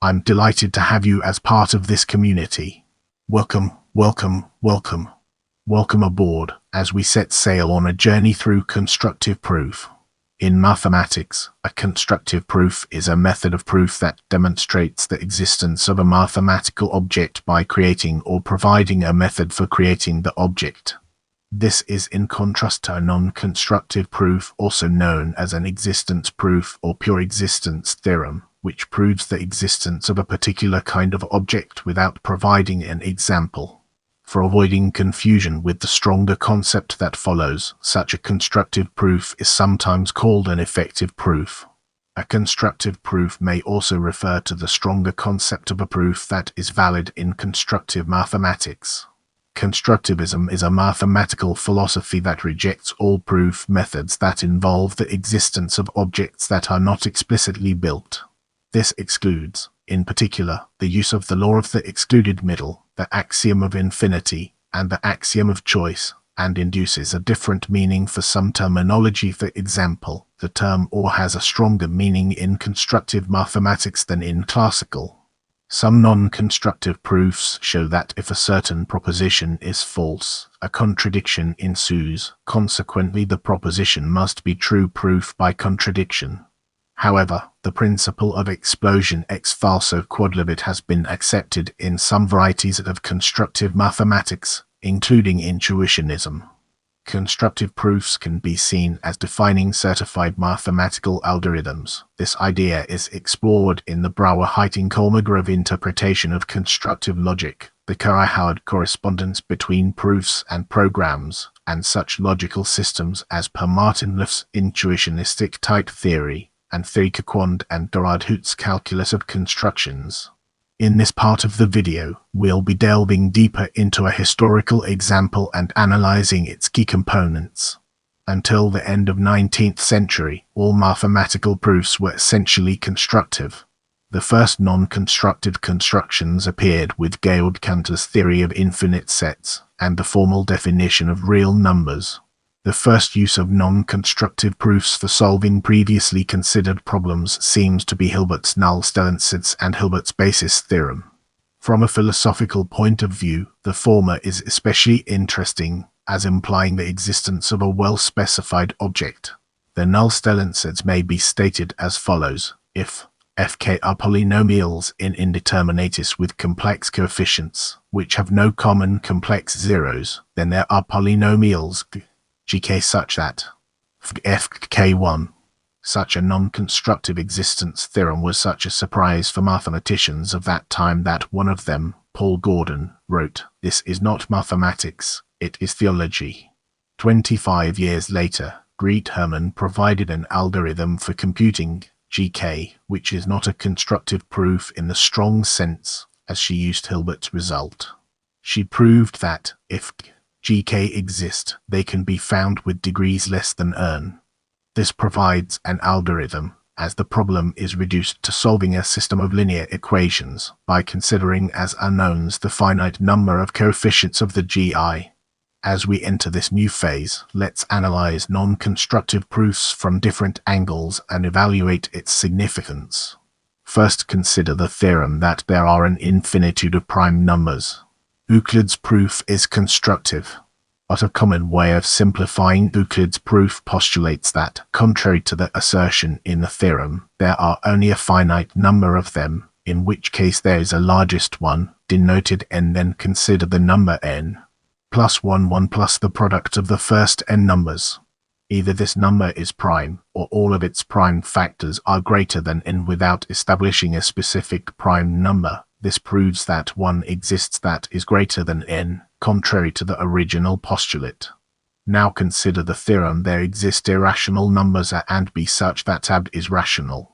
I'm delighted to have you as part of this community. Welcome, welcome, welcome. Welcome aboard as we set sail on a journey through constructive proof. In mathematics, a constructive proof is a method of proof that demonstrates the existence of a mathematical object by creating or providing a method for creating the object. This is in contrast to a non-constructive proof, also known as an existence proof or pure existence theorem, which proves the existence of a particular kind of object without providing an example. For avoiding confusion with the stronger concept that follows, such a constructive proof is sometimes called an effective proof. A constructive proof may also refer to the stronger concept of a proof that is valid in constructive mathematics. Constructivism is a mathematical philosophy that rejects all proof methods that involve the existence of objects that are not explicitly built. This excludes, in particular, the use of the law of the excluded middle, the axiom of infinity, and the axiom of choice, and induces a different meaning for some terminology. For example, the term or has a stronger meaning in constructive mathematics than in classical. Some non-constructive proofs show that if a certain proposition is false, a contradiction ensues. Consequently, the proposition must be true proof by contradiction. However, the principle of explosion ex falso quodlibet has been accepted in some varieties of constructive mathematics, including intuitionism. Constructive proofs can be seen as defining certified mathematical algorithms. This idea is explored in the Brouwer-Haiting-Kolmogorov interpretation of constructive logic, the Curry-Howard correspondence between proofs and programs, and such logical systems as per Martin Luff's intuitionistic type theory, and Thierry-Quond and Gerard Hoot's calculus of constructions. In this part of the video, we'll be delving deeper into a historical example and analyzing its key components. Until the end of 19th century, all mathematical proofs were essentially constructive. The first non-constructive constructions appeared with Georg Cantor's theory of infinite sets, and the formal definition of real numbers. The first use of non-constructive proofs for solving previously considered problems seems to be Hilbert's null-stellensatz and Hilbert's basis theorem. From a philosophical point of view, the former is especially interesting, as implying the existence of a well-specified object. The null-stellensatz may be stated as follows: if Fk are polynomials in indeterminatis with complex coefficients, which have no common complex zeros, then there are polynomials Gk such that Fk1. Such a non-constructive existence theorem was such a surprise for mathematicians of that time that one of them, Paul Gordon, wrote, "This is not mathematics, it is theology." 25 years later, Greet Hermann provided an algorithm for computing Gk, which is not a constructive proof in the strong sense, as she used Hilbert's result. She proved that, if Gk exist, they can be found with degrees less than n. This provides an algorithm, as the problem is reduced to solving a system of linear equations by considering as unknowns the finite number of coefficients of the Gi. As we enter this new phase, let's analyze non-constructive proofs from different angles and evaluate its significance. First, consider the theorem that there are an infinitude of prime numbers. Euclid's proof is constructive, but a common way of simplifying Euclid's proof postulates that, contrary to the assertion in the theorem, there are only a finite number of them, in which case there is a largest one, denoted n. Then consider the number n, plus 1 plus the product of the first n numbers. Either this number is prime, or all of its prime factors are greater than n without establishing a specific prime number. This proves that 1 exists that is greater than n, contrary to the original postulate. Now consider the theorem there exist irrational numbers A and B such that AB is rational.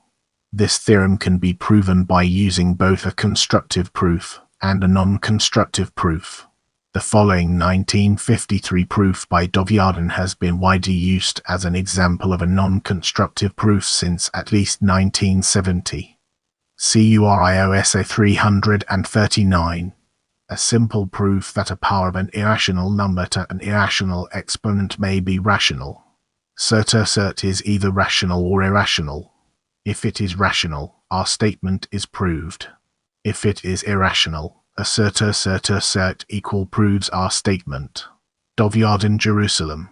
This theorem can be proven by using both a constructive proof and a non-constructive proof. The following 1953 proof by Dovjarden has been widely used as an example of a non-constructive proof since at least 1970. CURIOSA 339. A simple proof that a power of an irrational number to an irrational exponent may be rational. Cert is either rational or irrational. If it is rational, our statement is proved. If it is irrational, assert equal proves our statement. Dovyard in Jerusalem.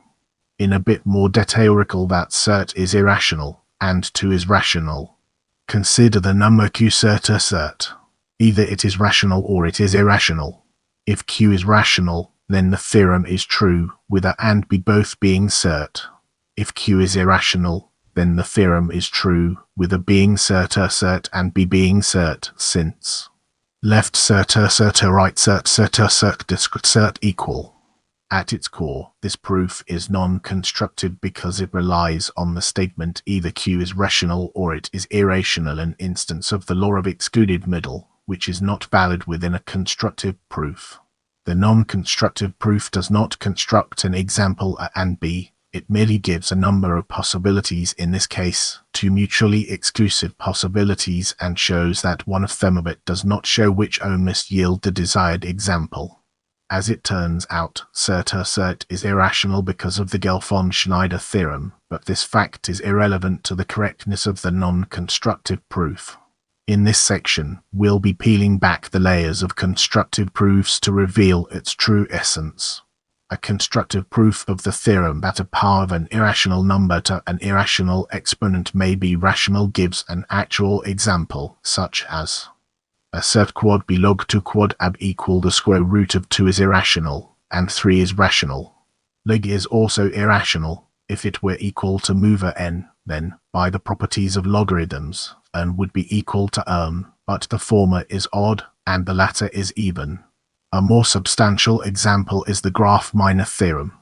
In a bit more detail, recall that cert is irrational, and 2 is rational. Consider the number q cert. Either it is rational or it is irrational. If q is rational, then the theorem is true, with a and b both being cert. If q is irrational, then the theorem is true, with a being cert and b being cert, since left cert right cert discrete cert equal. At its core, this proof is non-constructive because it relies on the statement either q is rational or it is irrational, an instance of the law of excluded middle, which is not valid within a constructive proof. The non-constructive proof does not construct an example A and B, it merely gives a number of possibilities, in this case, 2 mutually exclusive possibilities, and shows that one of them does not show which must yield the desired example. As it turns out, cert is irrational because of the Gelfond-Schneider theorem, but this fact is irrelevant to the correctness of the non-constructive proof. In this section, we'll be peeling back the layers of constructive proofs to reveal its true essence. A constructive proof of the theorem that a power of an irrational number to an irrational exponent may be rational gives an actual example, such as assert quad b log 2 quad ab equal the square root of 2 is irrational, and 3 is rational. Log is also irrational. If it were equal to mover n, then, by the properties of logarithms, n would be equal to but the former is odd, and the latter is even. A more substantial example is the graph minor theorem.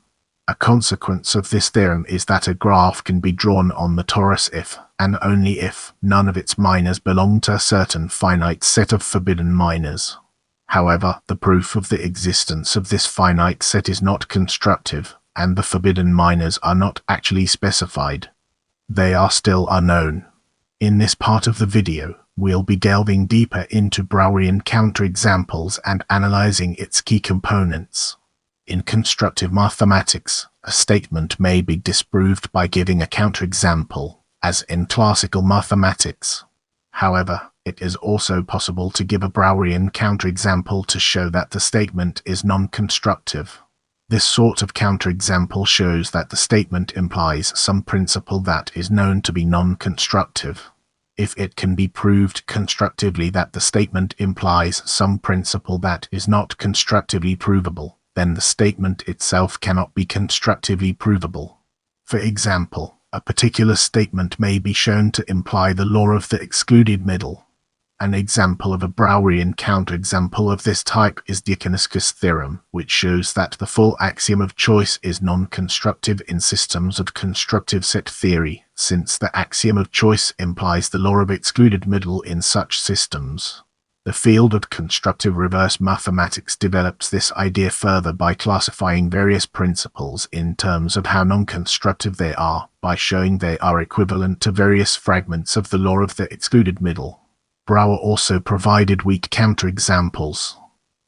A consequence of this theorem is that a graph can be drawn on the torus if, and only if, none of its minors belong to a certain finite set of forbidden minors. However, the proof of the existence of this finite set is not constructive, and the forbidden minors are not actually specified. They are still unknown. In this part of the video, we'll be delving deeper into Brownian counterexamples and analyzing its key components. In constructive mathematics, a statement may be disproved by giving a counterexample, as in classical mathematics. However, it is also possible to give a Brownian counterexample to show that the statement is non-constructive. This sort of counterexample shows that the statement implies some principle that is known to be non-constructive. If it can be proved constructively that the statement implies some principle that is not constructively provable, then the statement itself cannot be constructively provable. For example, a particular statement may be shown to imply the law of the excluded middle. An example of a Brownian counterexample of this type is Diakoniscus' theorem, which shows that the full axiom of choice is non-constructive in systems of constructive set theory, since the axiom of choice implies the law of excluded middle in such systems. The field of constructive reverse mathematics develops this idea further by classifying various principles in terms of how non-constructive they are, by showing they are equivalent to various fragments of the law of the excluded middle. Brouwer also provided weak counterexamples.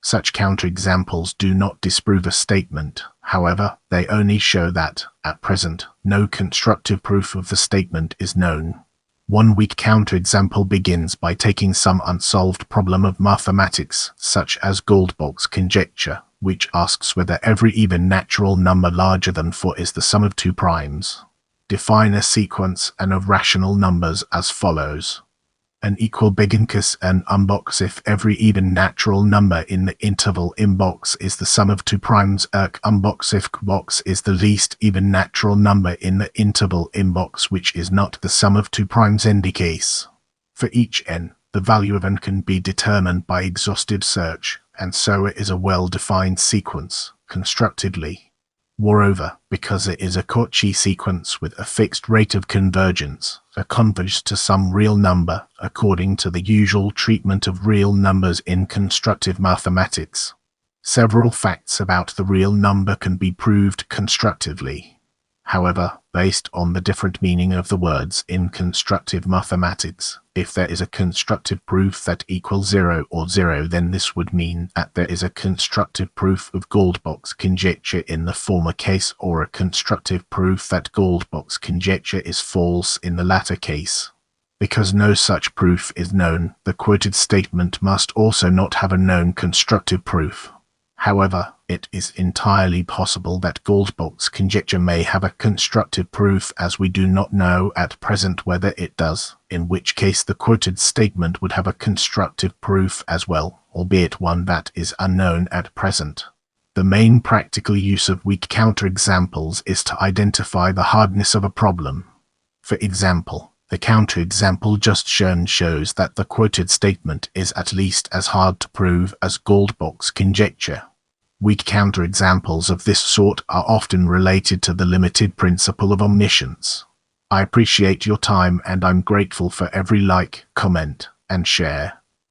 Such counterexamples do not disprove a statement, however, they only show that, at present, no constructive proof of the statement is known. One weak counterexample begins by taking some unsolved problem of mathematics, such as Goldbach's conjecture, which asks whether every even natural number larger than 4 is the sum of 2 primes. Define a sequence n of rational numbers as follows. N equal beginkus n box if every even natural number in the interval in box is the sum of 2 primes box if box is the least even natural number in the interval in box which is not the sum of 2 primes end case. For each n, the value of n can be determined by exhaustive search, and so it is a well-defined sequence, constructively. Moreover, because it is a Cauchy sequence with a fixed rate of convergence, it converges to some real number according to the usual treatment of real numbers in constructive mathematics. Several facts about the real number can be proved constructively. However, based on the different meaning of the words in constructive mathematics, if there is a constructive proof that equals 0 or 0, then this would mean that there is a constructive proof of Goldbach's conjecture in the former case, or a constructive proof that Goldbach's conjecture is false in the latter case. Because no such proof is known, the quoted statement must also not have a known constructive proof. However, it is entirely possible that Goldbach's conjecture may have a constructive proof, as we do not know at present whether it does, in which case the quoted statement would have a constructive proof as well, albeit one that is unknown at present. The main practical use of weak counterexamples is to identify the hardness of a problem. For example, the counterexample just shown shows that the quoted statement is at least as hard to prove as Goldbach's conjecture. Weak counterexamples of this sort are often related to the limited principle of omniscience. I appreciate your time and I'm grateful for every like, comment, and share.